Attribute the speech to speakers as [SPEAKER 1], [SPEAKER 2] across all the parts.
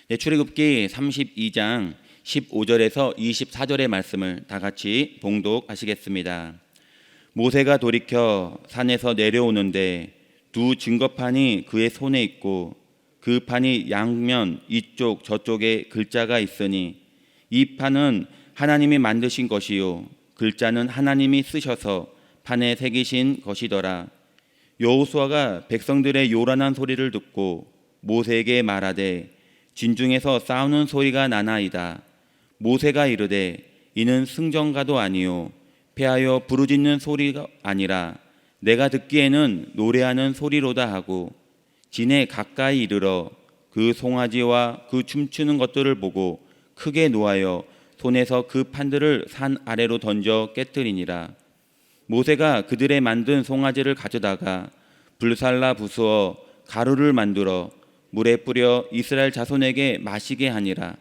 [SPEAKER 1] 출애굽기 32장 15절에서 24절의 말씀을 다 같이 봉독하시겠습니다. 모세가 돌이켜 산에서 내려오는데 두 증거판이 그의 손에 있고 그 판이 양면 이쪽 저쪽에 글자가 있으니 이 판은 하나님이 만드신 것이요 글자는 하나님이 쓰셔서 판에 새기신 것이더라. 여호수아가 백성들의 요란한 소리를 듣고 모세에게 말하되 진중에서 싸우는 소리가 나나이다. 모세가 이르되 이는 승전가도 아니요 패하여 부르짖는 소리가 아니라 내가 듣기에는 노래하는 소리로다 하고 진에 가까이 이르러 그 송아지와 그 춤추는 것들을 보고 크게 노하여 손에서 그 판들을 산 아래로 던져 깨뜨리니라. 모세가 그들의 만든 송아지를 가져다가 불살라 부수어 가루를 만들어 물에 뿌려 이스라엘 자손에게 마시게 하니라.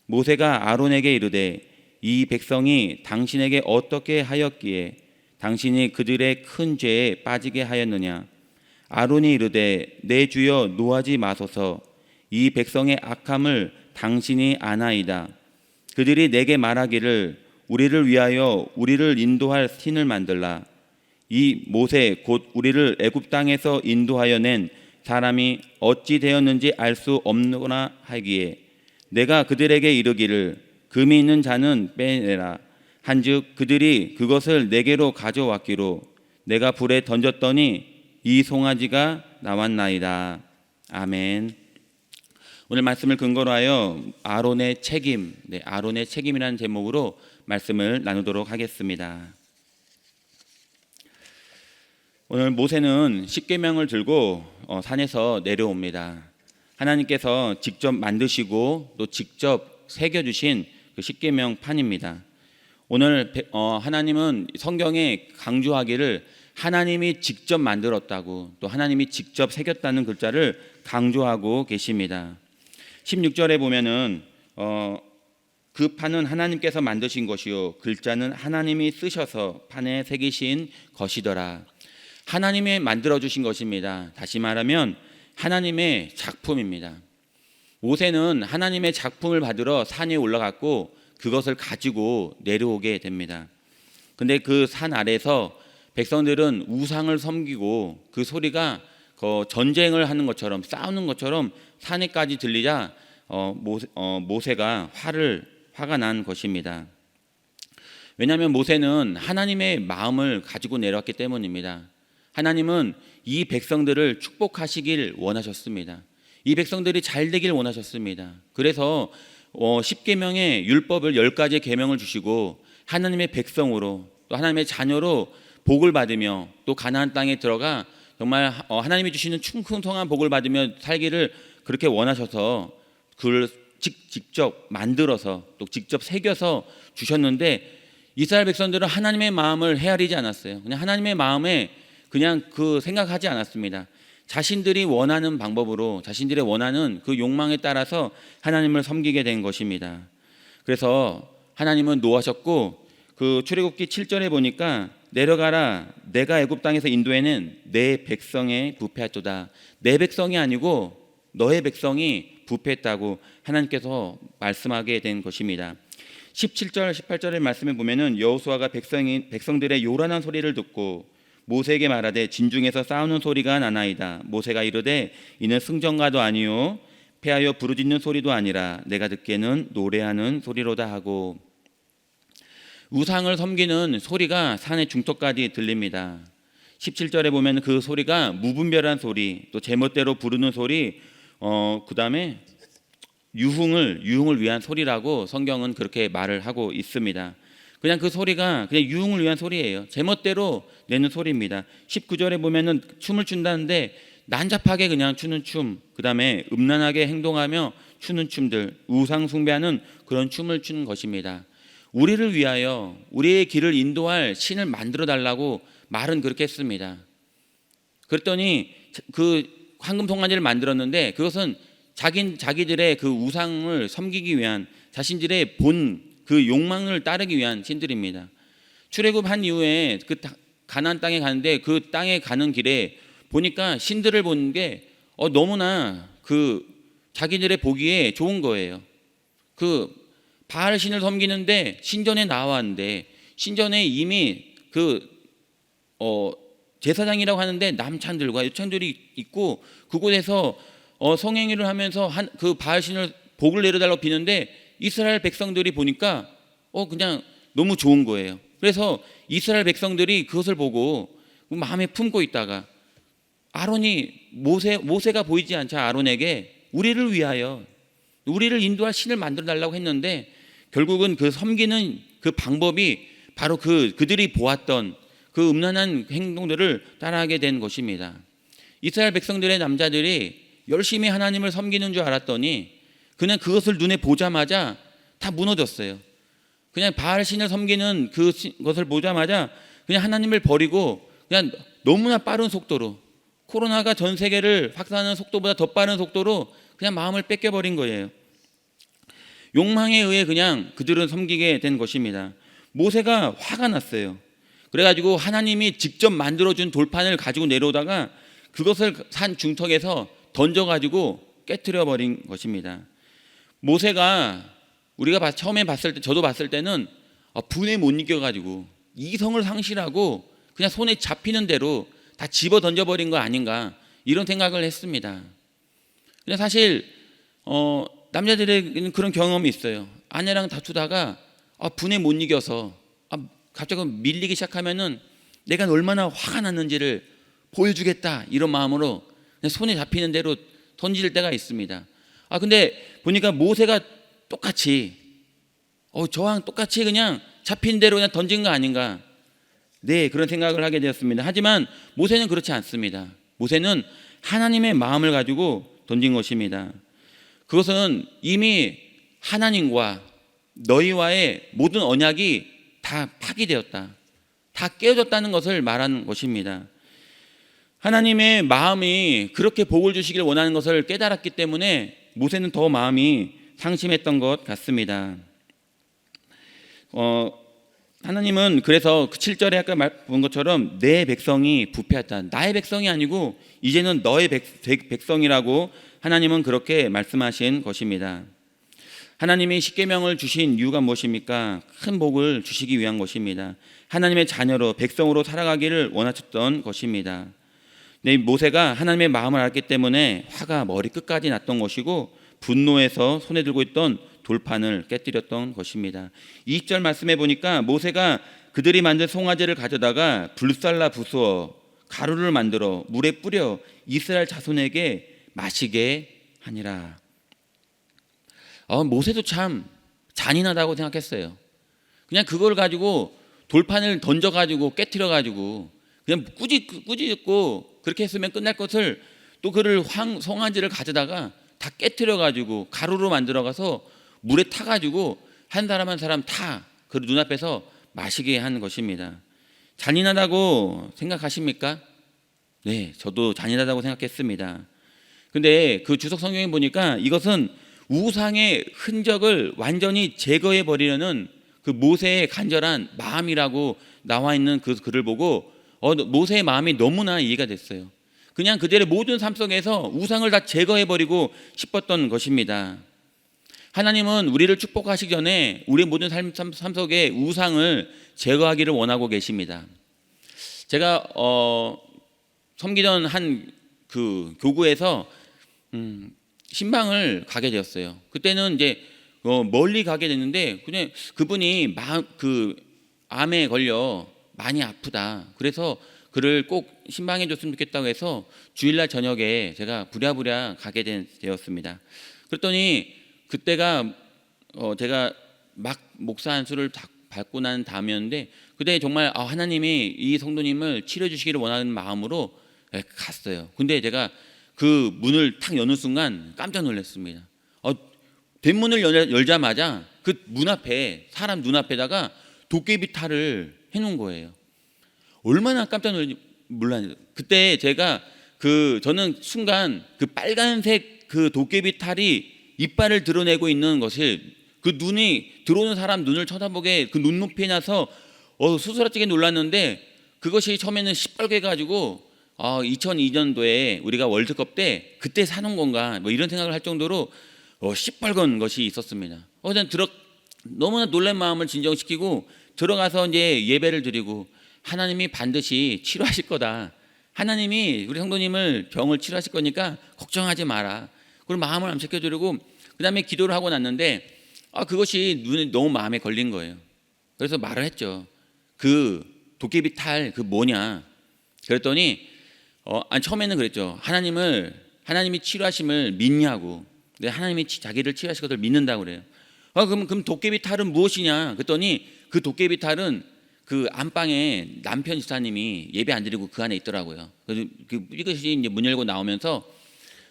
[SPEAKER 1] 모세가 아론에게 이르되 이 백성이 당신에게 어떻게 하였기에 당신이 그들의 큰 죄에 빠지게 하였느냐. 아론이 이르되 내 주여 노하지 마소서. 이 백성의 악함을 당신이 아나이다. 그들이 내게 말하기를 우리를 위하여 우리를 인도할 신을 만들라. 이 모세 곧 우리를 애굽 땅에서 인도하여 낸 사람이 어찌 되었는지 알 수 없노라 하기에 내가 그들에게 이르기를 금이 있는 자는 빼내라 한즉 그들이 그것을 내게로 가져왔기로 내가 불에 던졌더니 이 송아지가 나왔나이다. 아멘. 오늘 말씀을 근거로 하여 아론의 책임, 아론의 책임이라는 제목으로 말씀을 나누도록 하겠습니다. 오늘 모세는 십계명을 들고 산에서 내려옵니다. 하나님께서 직접 만드시고 또 직접 새겨주신 그 십계명 판입니다. 오늘 하나님은 성경에 강조하기를 하나님이 직접 만들었다고 또 하나님이 직접 새겼다는 글자를 강조하고 계십니다. 16절에 보면은 그 판은 하나님께서 만드신 것이요 글자는 하나님이 쓰셔서 판에 새기신 것이더라. 하나님이 만들어주신 것입니다. 다시 말하면 하나님의 작품입니다. 모세는 하나님의 작품을 받으러 산에 올라갔고 그것을 가지고 내려오게 됩니다. 근데 그 산 아래서 백성들은 우상을 섬기고 그 소리가 전쟁을 하는 것처럼 싸우는 것처럼 산에까지 들리자 모세가 화가 난 것입니다. 왜냐하면 모세는 하나님의 마음을 가지고 내려왔기 때문입니다. 하나님은 이 백성들을 축복하시길 원하셨습니다. 이 백성들이 잘 되길 원하셨습니다. 그래서 10계명의 율법을 10가지의 계명을 주시고 하나님의 백성으로 또 하나님의 자녀로 복을 받으며 또 가나안 땅에 들어가 정말 하나님이 주시는 충성한 복을 받으며 살기를 그렇게 원하셔서 그걸 직접 만들어서 또 직접 새겨서 주셨는데 이스라엘 백성들은 하나님의 마음을 헤아리지 않았어요. 그냥 하나님의 마음에 그냥 그 생각하지 않았습니다. 자신들이 원하는 방법으로 자신들의 원하는 그 욕망에 따라서 하나님을 섬기게 된 것입니다. 그래서 하나님은 노하셨고 그 출애굽기 7절에 보니까 내려가라 내가 애굽 땅에서 인도해낸 내 백성의 부패했도다. 내 백성이 아니고 너의 백성이 부패했다고 하나님께서 말씀하게 된 것입니다. 17절 18절의 말씀에 보면은 여호수아가 백성들의 요란한 소리를 듣고 모세에게 말하되 진중에서 싸우는 소리가 나나이다. 모세가 이르되 이는 승전가도 아니요 패하여 부르짖는 소리도 아니라 내가 듣기에는 노래하는 소리로다 하고 우상을 섬기는 소리가 산의 중턱까지 들립니다. 17절에 보면 그 소리가 무분별한 소리 또 제멋대로 부르는 소리 그 다음에 유흥을 위한 소리라고 성경은 그렇게 말을 하고 있습니다. 그냥 그 소리가 그냥 유흥을 위한 소리예요. 제멋대로 내는 소리입니다. 19절에 보면은 춤을 춘다는데 난잡하게 그냥 추는 춤, 그 다음에 음란하게 행동하며 추는 춤들, 우상 숭배하는 그런 춤을 추는 것입니다. 우리를 위하여 우리의 길을 인도할 신을 만들어 달라고 말은 그렇게 했습니다. 그랬더니 그 황금 송아지를 만들었는데 그것은 자기들의 그 우상을 섬기기 위한 자신들의 본 그 욕망을 따르기 위한 신들입니다. 출애굽한 이후에 그 가나안 땅에 가는데 그 땅에 가는 길에 보니까 신들을 보는 게 너무나 그 자기들의 보기에 좋은 거예요. 그 바알 신을 섬기는데 신전에 나왔는데 신전에 이미 제사장이라고 하는데 남창들과 여창들이 있고 그곳에서 성행위를 하면서 그 바알 신을 복을 내려달라고 비는데 이스라엘 백성들이 보니까 그냥 너무 좋은 거예요. 그래서 이스라엘 백성들이 그것을 보고 마음에 품고 있다가 모세가 보이지 않자 아론에게 우리를 위하여 우리를 인도할 신을 만들어 달라고 했는데 결국은 그 섬기는 그 방법이 바로 그들이 보았던 그 음란한 행동들을 따라하게 된 것입니다. 이스라엘 백성들의 남자들이 열심히 하나님을 섬기는 줄 알았더니 그냥 그것을 눈에 보자마자 다 무너졌어요. 그냥 바알 신을 섬기는 그것을 보자마자 그냥 하나님을 버리고 그냥 너무나 빠른 속도로 코로나가 전 세계를 확산하는 속도보다 더 빠른 속도로 그냥 마음을 뺏겨버린 거예요. 욕망에 의해 그냥 그들은 섬기게 된 것입니다. 모세가 화가 났어요. 그래가지고 하나님이 직접 만들어준 돌판을 가지고 내려오다가 그것을 산 중턱에서 던져가지고 깨트려 버린 것입니다. 모세가 우리가 처음에 봤을 때, 저도 봤을 때는 분에 못 이겨가지고 이성을 상실하고 그냥 손에 잡히는 대로 다 집어 던져버린 거 아닌가 이런 생각을 했습니다. 근데 사실 남자들에게는 그런 경험이 있어요. 아내랑 다투다가 분에 못 이겨서 갑자기 밀리기 시작하면은 내가 얼마나 화가 났는지를 보여주겠다 이런 마음으로 그냥 손에 잡히는 대로 던질 때가 있습니다. 근데 보니까 모세가 똑같이 저랑 똑같이 그냥 잡힌 대로 그냥 던진 거 아닌가? 네, 그런 생각을 하게 되었습니다. 하지만 모세는 그렇지 않습니다. 모세는 하나님의 마음을 가지고 던진 것입니다. 그것은 이미 하나님과 너희와의 모든 언약이 다 파기되었다, 다 깨어졌다는 것을 말하는 것입니다. 하나님의 마음이 그렇게 복을 주시길 원하는 것을 깨달았기 때문에 모세는 더 마음이 상심했던 것 같습니다. 하나님은 그래서 7절에 아까 본 것처럼 내 백성이 부패했다. 나의 백성이 아니고 이제는 너의 백성이라고 하나님은 그렇게 말씀하신 것입니다. 하나님이 십계명을 주신 이유가 무엇입니까? 큰 복을 주시기 위한 것입니다. 하나님의 자녀로 백성으로 살아가기를 원하셨던 것입니다. 네, 모세가 하나님의 마음을 알기 때문에 화가 머리 끝까지 났던 것이고 분노해서 손에 들고 있던 돌판을 깨뜨렸던 것입니다. 20절 말씀해 보니까 모세가 그들이 만든 송아지를 가져다가 불살라 부수어 가루를 만들어 물에 뿌려 이스라엘 자손에게 마시게 하니라. 모세도 참 잔인하다고 생각했어요. 그냥 그걸 가지고 돌판을 던져가지고 깨뜨려가지고 그냥 꾸짖고 그렇게 했으면 끝날 것을 또 그를 송아지를 가져다가 다 깨뜨려가지고 가루로 만들어가서 물에 타가지고 한 사람 한 사람 다 그 눈앞에서 마시게 한 것입니다. 잔인하다고 생각하십니까? 네, 저도 잔인하다고 생각했습니다. 근데 그 주석 성경에 보니까 이것은 우상의 흔적을 완전히 제거해 버리려는 그 모세의 간절한 마음이라고 나와 있는 그 글을 보고 모세의 마음이 너무나 이해가 됐어요. 그냥 그들의 모든 삶 속에서 우상을 다 제거해 버리고 싶었던 것입니다. 하나님은 우리를 축복하시기 전에 우리 모든 삶 속에 우상을 제거하기를 원하고 계십니다. 제가 섬기던 한 그 교구에서 신방을 가게 되었어요. 그때는 이제 멀리 가게 됐는데 그냥 그분이 암에 걸려 많이 아프다. 그래서 그를 꼭 신방해 줬으면 좋겠다고 해서 주일날 저녁에 제가 부랴부랴 가게 되었습니다. 그랬더니 그때가 제가 막 목사 안수를 받고 난 다음이었는데 그때 정말 하나님이 이 성도님을 치료해 주시기를 원하는 마음으로 갔어요. 근데 제가 그 문을 탁 여는 순간 깜짝 놀랐습니다. 뒷문을 열자마자 그 문 앞에 사람 눈앞에다가 도깨비 탈을 해놓은 거예요. 얼마나 깜짝 놀랐는지. 그때 제가 저는 순간 그 빨간색 그 도깨비 탈이 이빨을 드러내고 있는 것을 그 눈이 들어오는 사람 눈을 쳐다보게 그 눈높이에 나서 수스라치게 놀랐는데 그것이 처음에는 시뻘게 가지고 2002년도에 우리가 월드컵 때 그때 사는 건가 뭐 이런 생각을 할 정도로 시뻘건 것이 있었습니다. 너무나 놀란 마음을 진정시키고 들어가서 이제 예배를 드리고 하나님이 반드시 치료하실 거다. 하나님이 우리 성도님을 병을 치료하실 거니까 걱정하지 마라. 그리고 마음을 암시켜드리고 그다음에 기도를 하고 났는데 그것이 눈에 너무 마음에 걸린 거예요. 그래서 말을 했죠. 그 도깨비 탈 그 뭐냐? 그랬더니 처음에는 그랬죠. 하나님이 치료하심을 믿냐고. 근데 하나님이 자기를 치료하실 것을 믿는다고 그래요. 그럼 도깨비 탈은 무엇이냐? 그랬더니 그 도깨비 탈은 그 안방에 남편 집사님이 예배 안 드리고 그 안에 있더라고요. 그래서 이것이 이제 문 열고 나오면서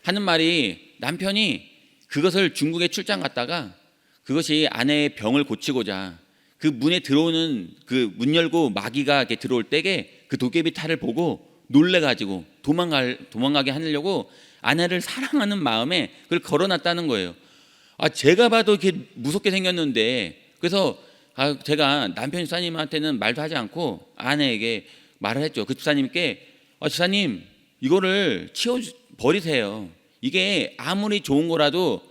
[SPEAKER 1] 하는 말이 남편이 그것을 중국에 출장 갔다가 그것이 아내의 병을 고치고자 그 문에 들어오는 그 문 열고 마귀가 이렇게 들어올 때에 그 도깨비 탈을 보고 놀래가지고 도망가게 하려고 아내를 사랑하는 마음에 그걸 걸어놨다는 거예요. 제가 봐도 이렇게 무섭게 생겼는데 그래서 제가 남편 집사님한테는 말도 하지 않고 아내에게 말을 했죠. 그 집사님께 집사님 이거를 버리세요. 이게 아무리 좋은 거라도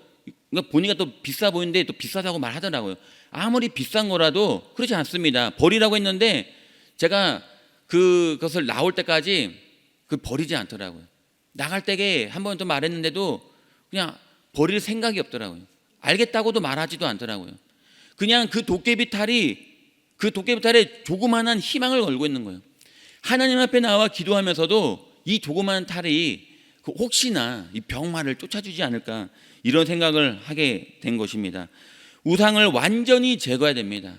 [SPEAKER 1] 보니까 또 비싸 보이는데 또 비싸다고 말하더라고요. 아무리 비싼 거라도 그렇지 않습니다. 버리라고 했는데 제가 그것을 나올 때까지 버리지 않더라고요. 나갈 때에 한 번 더 말했는데도 그냥 버릴 생각이 없더라고요. 알겠다고도 말하지도 않더라고요. 그냥 그 도깨비 탈에 조그마한 희망을 걸고 있는 거예요. 하나님 앞에 나와 기도하면서도 이 조그마한 탈이 혹시나 이 병마를 쫓아주지 않을까 이런 생각을 하게 된 것입니다. 우상을 완전히 제거해야 됩니다.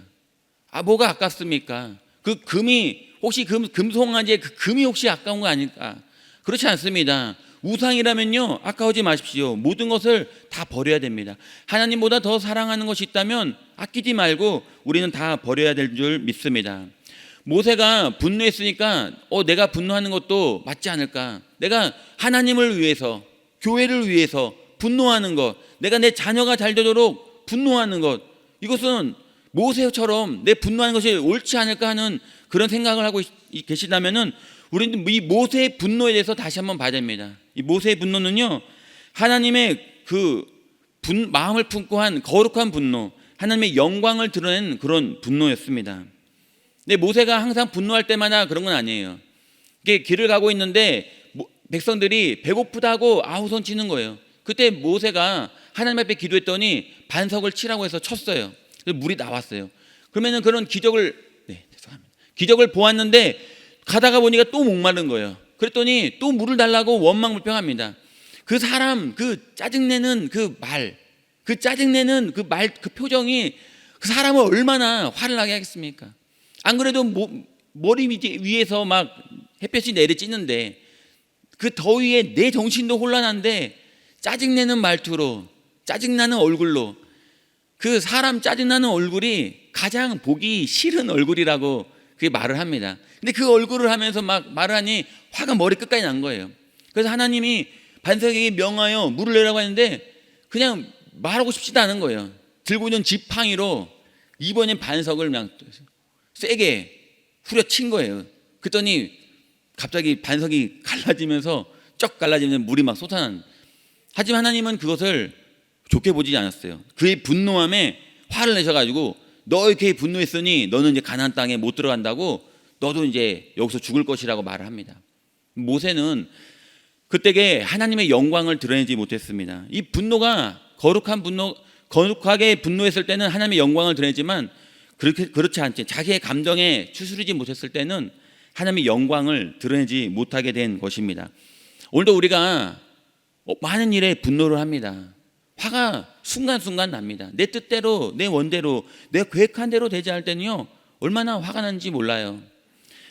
[SPEAKER 1] 뭐가 아깝습니까? 그 금이 혹시 금송아지에 그 금이 혹시 아까운 거 아닐까? 그렇지 않습니다. 우상이라면요 아까우지 마십시오. 모든 것을 다 버려야 됩니다. 하나님보다 더 사랑하는 것이 있다면 아끼지 말고 우리는 다 버려야 될 줄 믿습니다. 모세가 분노했으니까 내가 분노하는 것도 맞지 않을까? 내가 하나님을 위해서 교회를 위해서 분노하는 것, 내가 내 자녀가 잘 되도록 분노하는 것, 이것은 모세처럼 내 분노하는 것이 옳지 않을까 하는 그런 생각을 하고 계시다면은 우리는 이 모세의 분노에 대해서 다시 한번 봐야 됩니다. 이 모세의 분노는요 하나님의 마음을 품고 한 거룩한 분노, 하나님의 영광을 드러낸 그런 분노였습니다. 근데 모세가 항상 분노할 때마다 그런 건 아니에요. 이게 길을 가고 있는데 백성들이 배고프다고 아우성 치는 거예요. 그때 모세가 하나님 앞에 기도했더니 반석을 치라고 해서 쳤어요. 그래서 물이 나왔어요. 그러면은 그런 기적을 보았는데 가다가 보니까 또 목마른 거예요. 그랬더니 또 물을 달라고 원망불평합니다. 그 사람 짜증내는 그 표정이 그 사람을 얼마나 화를 나게 하겠습니까? 안 그래도 머리 위에서 막 햇볕이 내리쬐는데 그 더위에 내 정신도 혼란한데 짜증내는 말투로 짜증나는 얼굴로 그 사람 짜증나는 얼굴이 가장 보기 싫은 얼굴이라고 그게 말을 합니다. 근데 그 얼굴을 하면서 막 말을 하니 화가 머리 끝까지 난 거예요. 그래서 하나님이 반석에게 명하여 물을 내라고 했는데 그냥 말하고 싶지도 않은 거예요. 들고 있는 지팡이로 이번엔 반석을 그냥 세게 후려친 거예요. 그랬더니 갑자기 반석이 갈라지면서 쩍 갈라지면서 물이 막 쏟아난. 하지만 하나님은 그것을 좋게 보지 않았어요. 그의 분노함에 화를 내셔가지고 너 이렇게 분노했으니 너는 이제 가나안 땅에 못 들어간다고 너도 이제 여기서 죽을 것이라고 말을 합니다. 모세는 그때에 하나님의 영광을 드러내지 못했습니다. 이 분노가 거룩하게 분노했을 때는 하나님의 영광을 드러내지만 그렇지 않지 자기의 감정에 추스르지 못했을 때는 하나님의 영광을 드러내지 못하게 된 것입니다. 오늘도 우리가 많은 일에 분노를 합니다. 화가 순간순간 납니다. 내 뜻대로 내 원대로 내 계획한 대로 되지 않을 때는요 얼마나 화가 나는지 몰라요.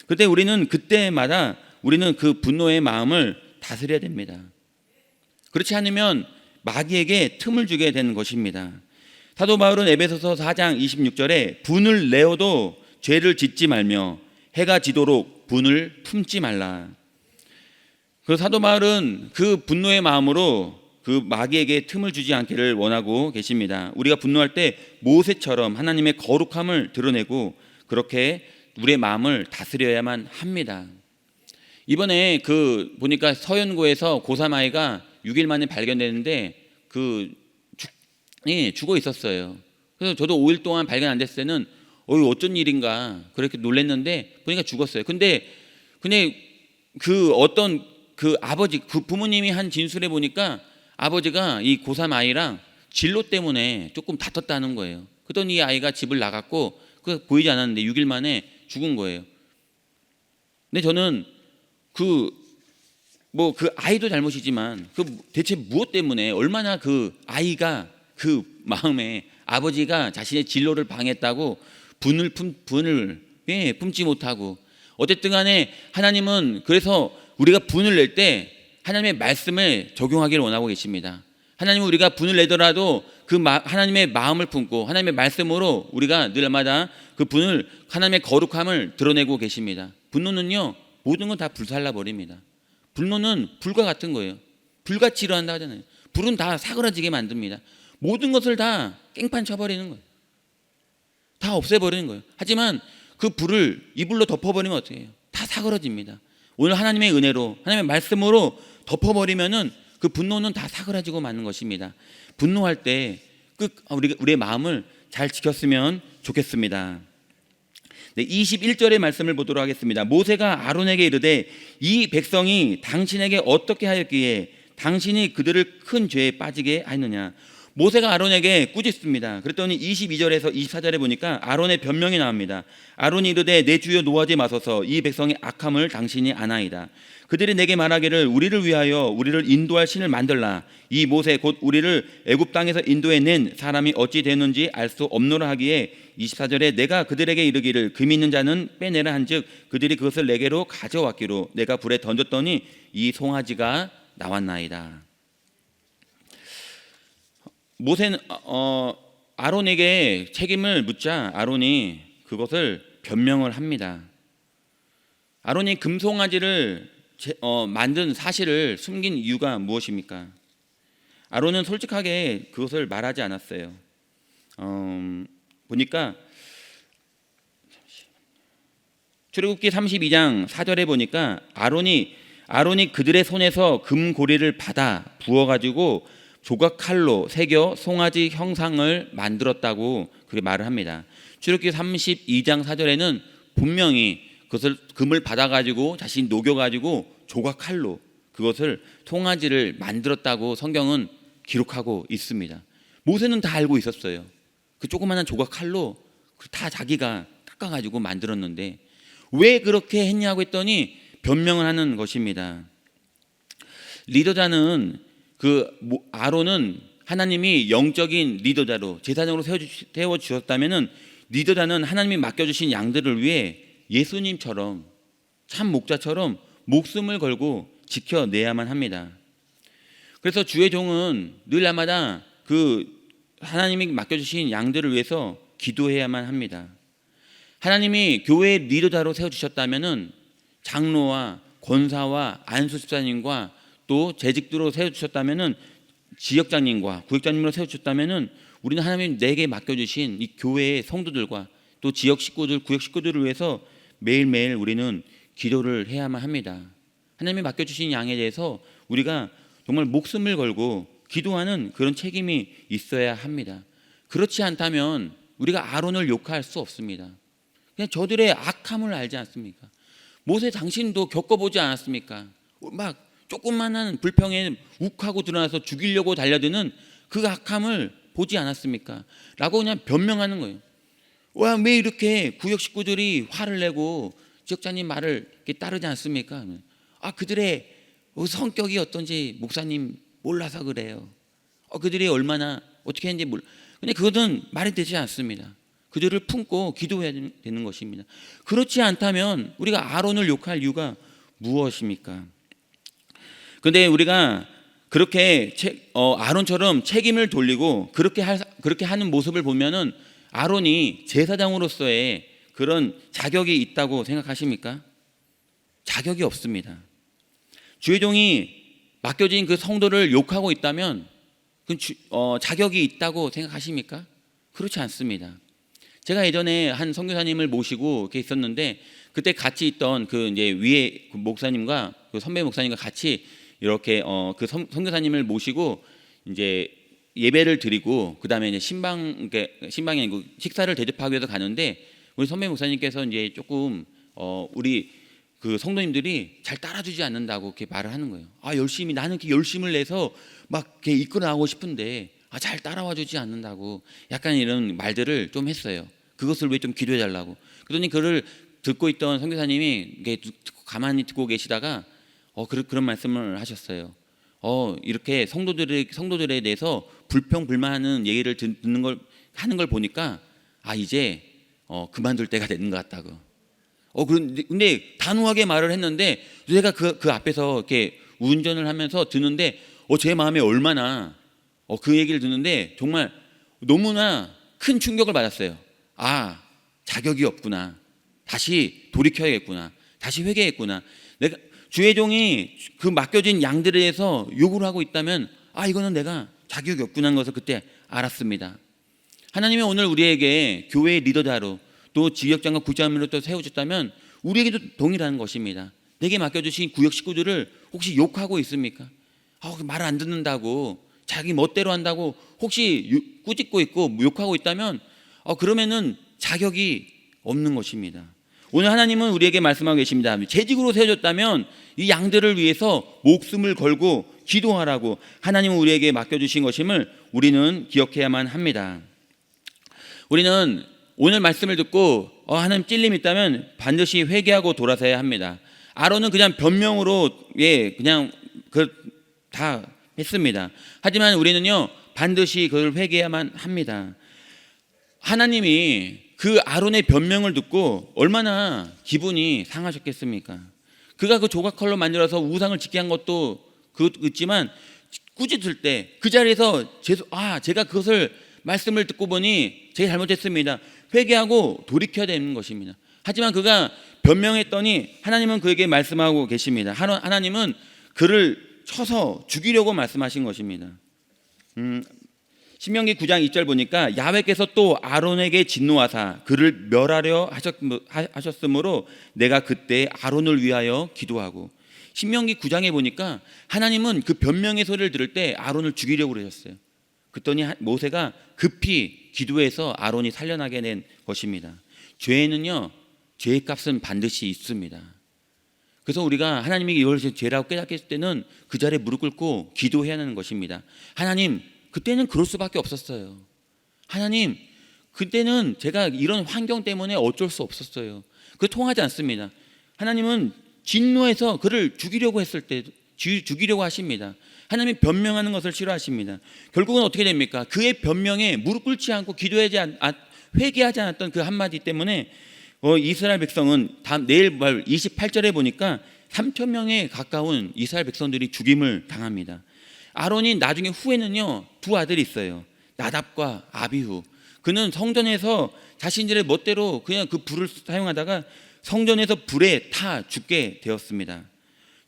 [SPEAKER 1] 그때 그때마다 우리는 그 분노의 마음을 다스려야 됩니다. 그렇지 않으면 마귀에게 틈을 주게 되는 것입니다. 사도 바울은 에베소서 4장 26절에 분을 내어도 죄를 짓지 말며 해가 지도록 분을 품지 말라. 그 사도 바울은 그 분노의 마음으로 그 마귀에게 틈을 주지 않기를 원하고 계십니다. 우리가 분노할 때 모세처럼 하나님의 거룩함을 드러내고 그렇게 우리의 마음을 다스려야만 합니다. 이번에 그 보니까 서연고에서 고3 아이가 6일 만에 발견됐는데 죽어 있었어요. 그래서 저도 5일 동안 발견 안 됐을 때는 어쩐 일인가 그렇게 놀랐는데 보니까 죽었어요. 근데 그냥 그 어떤 그 아버지, 그 부모님이 한 진술에 보니까 아버지가 이 고3 아이랑 진로 때문에 조금 다퉜다는 거예요. 그러더니 이 아이가 집을 나갔고 그 보이지 않았는데 6일 만에 죽은 거예요. 근데 저는 그 아이도 잘못이지만 대체 무엇 때문에, 얼마나 그 아이가 그 마음에 아버지가 자신의 진로를 방해했다고 분을 품지 못하고, 어쨌든 간에 하나님은 그래서 우리가 분을 낼 때 하나님의 말씀을 적용하기를 원하고 계십니다. 하나님은 우리가 분을 내더라도 하나님의 마음을 품고 하나님의 말씀으로 우리가 늘마다 그 분을, 하나님의 거룩함을 드러내고 계십니다. 분노는요, 모든 건 다 불살라 버립니다. 분노는 불과 같은 거예요. 불같이 일어난다 하잖아요. 불은 다 사그라지게 만듭니다. 모든 것을 다 깽판 쳐버리는 거예요. 다 없애버리는 거예요. 하지만 그 불을 이불로 덮어버리면 어떻게 해요? 다 사그라집니다. 오늘 하나님의 은혜로, 하나님의 말씀으로 덮어버리면은 그 분노는 다 사그라지고 마는 것입니다. 분노할 때 우리의 마음을 잘 지켰으면 좋겠습니다. 네, 21절의 말씀을 보도록 하겠습니다. 모세가 아론에게 이르되 이 백성이 당신에게 어떻게 하였기에 당신이 그들을 큰 죄에 빠지게 하였느냐. 모세가 아론에게 꾸짖습니다. 그랬더니 22절에서 24절에 보니까 아론의 변명이 나옵니다. 아론이 이르되 내 주여 노하지 마소서, 이 백성의 악함을 당신이 아나이다. 그들이 내게 말하기를 우리를 위하여 우리를 인도할 신을 만들라. 이 모세 곧 우리를 애굽 땅에서 인도해 낸 사람이 어찌 되는지 알 수 없노라 하기에 24절에 내가 그들에게 이르기를 금 있는 자는 빼내라 한즉 그들이 그것을 내게로 가져왔기로 내가 불에 던졌더니 이 송아지가 나왔나이다. 모세는 아론에게 책임을 묻자 아론이 그것을 변명을 합니다. 아론이 금송아지를 만든 사실을 숨긴 이유가 무엇입니까? 아론은 솔직하게 그것을 말하지 않았어요. 보니까 출애굽기 32장 4절에 보니까 아론이 그들의 손에서 금고리를 받아 부어가지고 조각 칼로 새겨 송아지 형상을 만들었다고 그렇게 말을 합니다. 출애굽기 32장 4절에는 분명히 그것을 금을 받아가지고 자신이 녹여가지고 조각 칼로 그것을 송아지를 만들었다고 성경은 기록하고 있습니다. 모세는 다 알고 있었어요. 그 조그마한 조각 칼로 다 자기가 깎아가지고 만들었는데 왜 그렇게 했냐고 했더니 변명을 하는 것입니다. 리더자는 아론은 하나님이 영적인 리더자로 제사장으로 세워주셨다면은 리더자는 하나님이 맡겨주신 양들을 위해 예수님처럼 참 목자처럼 목숨을 걸고 지켜내야만 합니다. 그래서 주의 종은 늘 날마다 하나님이 맡겨주신 양들을 위해서 기도해야만 합니다. 하나님이 교회의 리더자로 세워주셨다면은 장로와 권사와 안수집사님과 또 재직도로 세워주셨다면은 지역장님과 구역장님으로 세워주셨다면은 우리는 하나님 내게 맡겨주신 이 교회의 성도들과 또 지역 식구들, 구역 식구들을 위해서 매일매일 우리는 기도를 해야만 합니다. 하나님이 맡겨주신 양에 대해서 우리가 정말 목숨을 걸고 기도하는 그런 책임이 있어야 합니다. 그렇지 않다면 우리가 아론을 욕할 수 없습니다. 그냥 저들의 악함을 알지 않습니까? 모세 당신도 겪어보지 않았습니까? 막 조그만한 불평에 욱하고 드러나서 죽이려고 달려드는 그 악함을 보지 않았습니까? 라고 그냥 변명하는 거예요. 왜 이렇게 구역 식구들이 화를 내고 지역장님 말을 이렇게 따르지 않습니까? 그들의 성격이 어떤지 목사님 몰라서 그래요. 그들이 얼마나 어떻게 했는지 몰라. 근데 그것은 말이 되지 않습니다. 그들을 품고 기도해야 되는 것입니다. 그렇지 않다면 우리가 아론을 욕할 이유가 무엇입니까? 그런데 우리가 그렇게 아론처럼 책임을 돌리고 그렇게 하는 모습을 보면은 아론이 제사장으로서의 그런 자격이 있다고 생각하십니까? 자격이 없습니다. 주의 종이 맡겨진 그 성도를 욕하고 있다면 자격이 있다고 생각하십니까? 그렇지 않습니다. 제가 예전에 한 선교사님을 모시고 이렇게 있었는데, 그때 같이 있던 그 이제 위에 그 목사님과 그 선배 목사님과 같이 이렇게 그 선교사님을 모시고 이제 예배를 드리고, 그 다음에 이제 신방이 아니고 식사를 대접하기 위해서 가는데, 우리 선배 목사님께서 이제 조금 우리 그 성도님들이 잘 따라주지 않는다고 이렇게 말을 하는 거예요. 열심히, 나는 이렇게 열심을 내서 막 이렇게 이끌어 나가고 싶은데 잘 따라와 주지 않는다고, 약간 이런 말들을 좀 했어요. 그것을 왜 좀 기도해 달라고. 그러더니 그를 듣고 있던 선교사님이 이렇게 가만히 듣고 계시다가 그런 말씀을 하셨어요. 이렇게 성도들에 대해서 불평불만하는 얘기를 듣는 걸 하는 걸 보니까 이제 그만둘 때가 되는 것 같다고. 근데 단호하게 말을 했는데, 제가 그 앞에서 이렇게 운전을 하면서 듣는데 제 마음에 얼마나 그 얘기를 듣는데 정말 너무나 큰 충격을 받았어요. 자격이 없구나. 다시 돌이켜야겠구나. 다시 회개했구나. 내가 주의 종이 그 맡겨진 양들에 대해서 요구를 하고 있다면 이거는 내가 자격이 없구나 하는 것을 그때 알았습니다. 하나님이 오늘 우리에게 교회의 리더자로, 또 지역장과 구자민으로 또 세워줬다면 우리에게도 동일한 것입니다. 내게 맡겨주신 구역 식구들을 혹시 욕하고 있습니까? 말 안 듣는다고, 자기 멋대로 한다고 혹시 꾸짖고 있고 욕하고 있다면 그러면은 자격이 없는 것입니다. 오늘 하나님은 우리에게 말씀하고 계십니다. 재직으로 세워졌다면 이 양들을 위해서 목숨을 걸고 기도하라고 하나님은 우리에게 맡겨주신 것임을 우리는 기억해야만 합니다. 우리는 오늘 말씀을 듣고 하나님 찔림이 있다면 반드시 회개하고 돌아서야 합니다. 아론은 그냥 변명으로 그냥 다 했습니다. 하지만 우리는요 반드시 그걸 회개해야만 합니다. 하나님이 그 아론의 변명을 듣고 얼마나 기분이 상하셨겠습니까? 그가 그 조각칼로 만들어서 우상을 짓게 한 것도 그렇지만 꾸짖을 때 그 자리에서 제가 그것을 말씀을 듣고 보니 제가 잘못했습니다. 회개하고 돌이켜야 되는 것입니다. 하지만 그가 변명했더니 하나님은 그에게 말씀하고 계십니다. 하나님은 그를 쳐서 죽이려고 말씀하신 것입니다. 신명기 9장 2절 보니까 야훼께서 또 아론에게 진노하사 그를 멸하려 하셨으므로 내가 그때 아론을 위하여 기도하고. 신명기 9장에 보니까 하나님은 그 변명의 소리를 들을 때 아론을 죽이려고 그러셨어요. 그랬더니 모세가 급히 기도해서 아론이 살려나게 된 것입니다. 죄에는요 죄의 값은 반드시 있습니다. 그래서 우리가 하나님이 이걸 죄라고 깨닫게 때는 그 자리에 무릎 꿇고 기도해야 하는 것입니다. 하나님, 그때는 그럴 수밖에 없었어요. 하나님, 그때는 제가 이런 환경 때문에 어쩔 수 없었어요. 그거 통하지 않습니다. 하나님은 진노해서 그를 죽이려고 했을 때 죽이려고 하십니다. 하나님이 변명하는 것을 싫어하십니다. 결국은 어떻게 됩니까? 그의 변명에 무릎 꿇지 않고 회개하지 않았던 그 한마디 때문에 이스라엘 백성은 내일 28절에 보니까 3천 명에 가까운 이스라엘 백성들이 죽임을 당합니다. 아론이 나중에 후에는요 두 아들이 있어요. 나답과 아비후. 그는 성전에서 자신들의 멋대로 그냥 그 불을 사용하다가 성전에서 불에 타 죽게 되었습니다.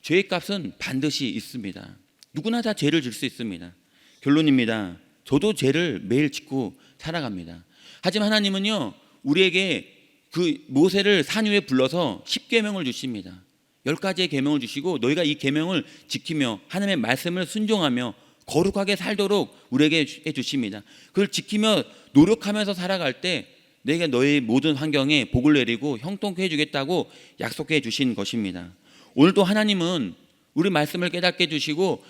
[SPEAKER 1] 죄의 값은 반드시 있습니다. 누구나 다 죄를 질 수 있습니다. 결론입니다. 저도 죄를 매일 짓고 살아갑니다. 하지만 하나님은요 우리에게 그 모세를 산 위에 불러서 10계명을 주십니다. 10가지의 계명을 주시고 너희가 이 계명을 지키며 하나님의 말씀을 순종하며 거룩하게 살도록 우리에게 해주십니다. 그걸 지키며 노력하면서 살아갈 때 내가 너의 모든 환경에 복을 내리고 형통케 해주겠다고 약속해 주신 것입니다. 오늘도 하나님은 우리 말씀을 깨닫게 해주시고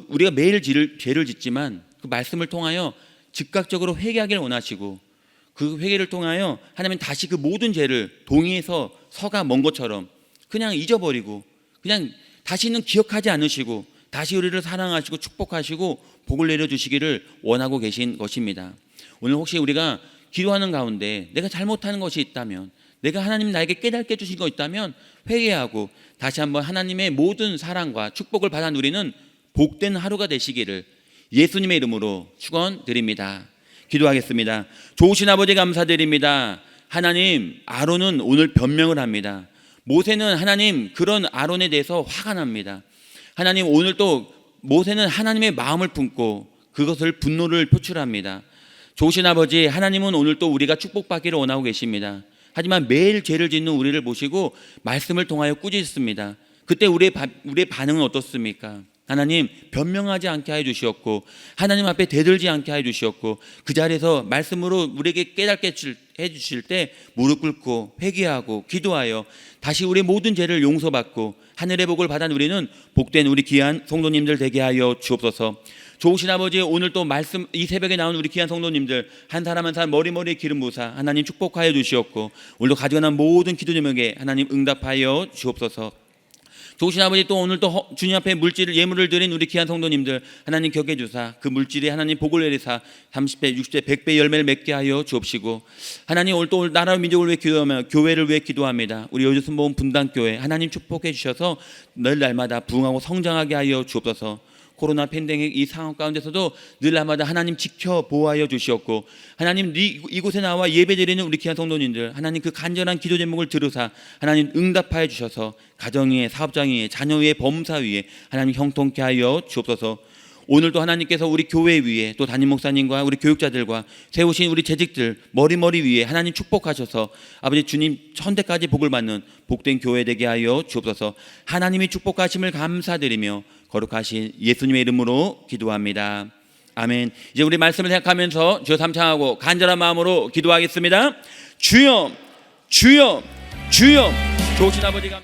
[SPEAKER 1] 우리가 매일 죄를 짓지만 그 말씀을 통하여 즉각적으로 회개하기를 원하시고 그 회개를 통하여 하나님은 다시 그 모든 죄를 동의해서 서가 먼 것처럼 그냥 잊어버리고 그냥 다시는 기억하지 않으시고 다시 우리를 사랑하시고 축복하시고 복을 내려주시기를 원하고 계신 것입니다. 오늘 혹시 우리가 기도하는 가운데 내가 잘못하는 것이 있다면, 내가 하나님 나에게 깨닫게 해주신 것 있다면 회개하고 다시 한번 하나님의 모든 사랑과 축복을 받아 누리는 복된 하루가 되시기를 예수님의 이름으로 축원드립니다. 기도하겠습니다. 좋으신 아버지 감사드립니다. 하나님, 아론은 오늘 변명을 합니다. 모세는 하나님 그런 아론에 대해서 화가 납니다. 하나님, 오늘 또 모세는 하나님의 마음을 품고 그것을 분노를 표출합니다. 좋으신 아버지, 하나님은 오늘 또 우리가 축복받기를 원하고 계십니다. 하지만 매일 죄를 짓는 우리를 보시고 말씀을 통하여 꾸짖습니다. 그때 우리의 반응은 어떻습니까? 하나님, 변명하지 않게 하여 주시었고 하나님 앞에 대들지 않게 하여 주시었고 그 자리에서 말씀으로 우리에게 깨닫게 해주실 때 무릎 꿇고 회개하고 기도하여 다시 우리의 모든 죄를 용서받고 하늘의 복을 받아 누리는 복된 우리 귀한 성도님들 되게 하여 주옵소서. 좋으신 아버지, 오늘 또 말씀 이 새벽에 나온 우리 귀한 성도님들 한 사람 한 사람 머리머리에 기름 부으사 하나님 축복하여 주시옵고 오늘도 가지고 난 모든 기도 제목에 하나님 응답하여 주옵소서. 좋으신 아버지, 또 오늘 또 주님 앞에 물질을 예물을 드린 우리 귀한 성도님들 하나님 격해 주사 그 물질에 하나님 복을 내리사 30배 60배 100배 열매를 맺게 하여 주옵시고 하나님, 오늘 또 나라와 민족을 위해 기도하며 교회를 위해 기도합니다. 우리 여주순복음 분당교회 하나님 축복해 주셔서 늘 날마다 부흥하고 성장하게 하여 주옵소서. 코로나 팬데믹 이 상황 가운데서도 늘 날마다 하나님 지켜 보호하여 주시옵고 하나님 이곳에 나와 예배드리는 우리 귀한 성도님들 하나님 그 간절한 기도 제목을 들으사 하나님 응답하여 주셔서 가정 위에 사업장 위에 자녀 위에 범사 위에 하나님 형통케 하여 주옵소서. 오늘도 하나님께서 우리 교회 위에 또 담임 목사님과 우리 교육자들과 세우신 우리 재직들 머리머리 위에 하나님 축복하셔서 아버지 주님 천대까지 복을 받는 복된 교회 되게 하여 주옵소서. 하나님이 축복하심을 감사드리며 거룩하신 예수님의 이름으로 기도합니다. 아멘. 이제 우리 말씀을 생각하면서 주여 삼창하고 간절한 마음으로 기도하겠습니다. 주여, 주여, 주여. 좋으신 아버지가